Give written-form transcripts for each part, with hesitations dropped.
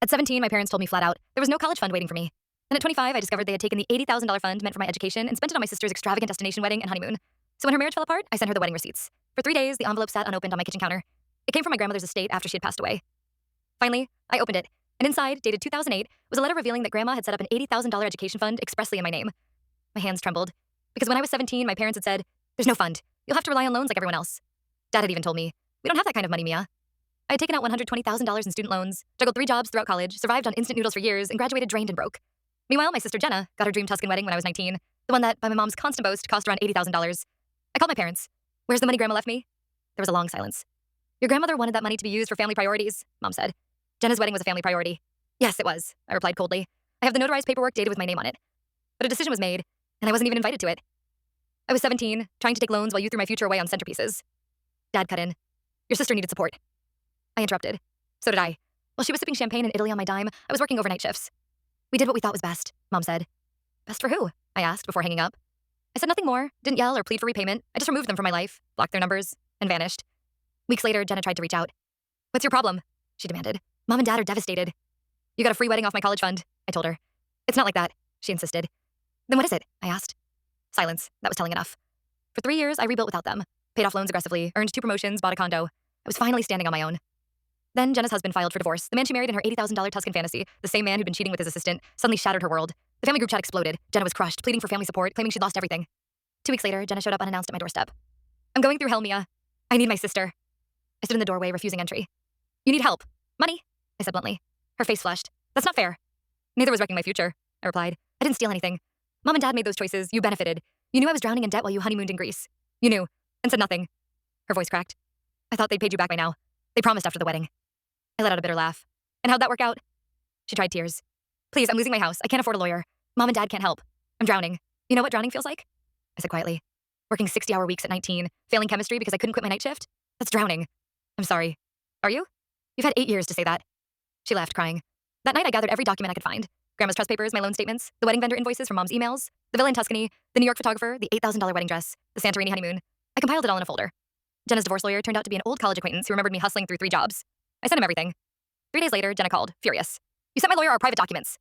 At 17, my parents told me flat out there was no college fund waiting for me. Then at 25, I discovered they had taken the $80,000 fund meant for my education and spent it on my sister's extravagant destination wedding and honeymoon. So when her marriage fell apart, I sent her the wedding receipts. For 3 days, the envelope sat unopened on my kitchen counter. It came from my grandmother's estate after she had passed away. Finally, I opened it, and inside, dated 2008, was a letter revealing that Grandma had set up an $80,000 education fund expressly in my name. My hands trembled, because when I was 17, my parents had said, "There's no fund. You'll have to rely on loans like everyone else." Dad had even told me, "We don't have that kind of money, Mia." I had taken out $120,000 in student loans, juggled 3 jobs throughout college, survived on instant noodles for years, and graduated drained and broke. Meanwhile, my sister Jenna got her dream Tuscan wedding when I was 19, the one that, by my mom's constant boast, cost around $80,000. I called my parents. "Where's the money Grandma left me?" There was a long silence. "Your grandmother wanted that money to be used for family priorities," Mom said. Jenna's wedding was a family priority. "Yes, it was," I replied coldly. "I have the notarized paperwork dated with my name on it." But a decision was made, and I wasn't even invited to it. I was 17, trying to take loans while you threw my future away on centerpieces. Dad cut in. "Your sister needed support." I interrupted. "So did I. While she was sipping champagne in Italy on my dime, I was working overnight shifts." "We did what we thought was best," Mom said. "Best for who?" I asked before hanging up. I said nothing more, didn't yell or plead for repayment. I just removed them from my life, blocked their numbers, and vanished. Weeks later, Jenna tried to reach out. "What's your problem?" she demanded. "Mom and Dad are devastated." "You got a free wedding off my college fund," I told her. "It's not like that," she insisted. "Then what is it?" I asked. Silence. That was telling enough. For 3 years, I rebuilt without them. Paid off loans aggressively, earned 2 promotions, bought a condo. I was finally standing on my own. Then Jenna's husband filed for divorce. The man she married in her $80,000 Tuscan fantasy, the same man who'd been cheating with his assistant, suddenly shattered her world. The family group chat exploded. Jenna was crushed, pleading for family support, claiming she'd lost everything. 2 weeks later, Jenna showed up unannounced at my doorstep. "I'm going through hell, Mia. I need my sister." I stood in the doorway, refusing entry. "You need help. Money?" I said bluntly. Her face flushed. "That's not fair." "Neither was wrecking my future," I replied. "I didn't steal anything. Mom and Dad made those choices. You benefited. You knew I was drowning in debt while you honeymooned in Greece. You knew, and said nothing." Her voice cracked. "I thought they'd paid you back by now. They promised after the wedding." I let out a bitter laugh. "And how'd that work out?" She tried tears. "Please, I'm losing my house. I can't afford a lawyer. Mom and Dad can't help. I'm drowning. You know what drowning feels like?" I said quietly. "Working 60-hour weeks at 19, failing chemistry because I couldn't quit my night shift? That's drowning. I'm sorry. Are you? You've had 8 years to say that." She laughed, crying. That night, I gathered every document I could find. Grandma's trust papers, my loan statements, the wedding vendor invoices from Mom's emails, the villa in Tuscany, the New York photographer, the $8,000 wedding dress, the Santorini honeymoon. I compiled it all in a folder. Jenna's divorce lawyer turned out to be an old college acquaintance who remembered me hustling through 3 jobs. I sent him everything. 3 days later, Jenna called, furious. "You sent my lawyer our private documents."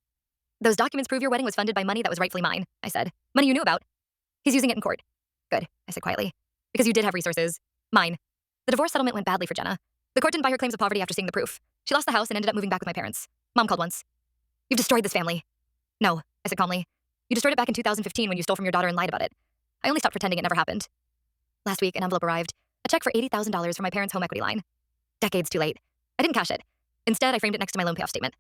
"Those documents prove your wedding was funded by money that was rightfully mine," I said. "Money you knew about." "He's using it in court." "Good," I said quietly. "Because you did have resources. Mine." The divorce settlement went badly for Jenna. The court didn't buy her claims of poverty after seeing the proof. She lost the house and ended up moving back with my parents. Mom called once. "You've destroyed this family." "No," I said calmly. "You destroyed it back in 2015 when you stole from your daughter and lied about it. I only stopped pretending it never happened." Last week, an envelope arrived. A check for $80,000 from my parents' home equity line. Decades too late. I didn't cash it. Instead, I framed it next to my loan payoff statement.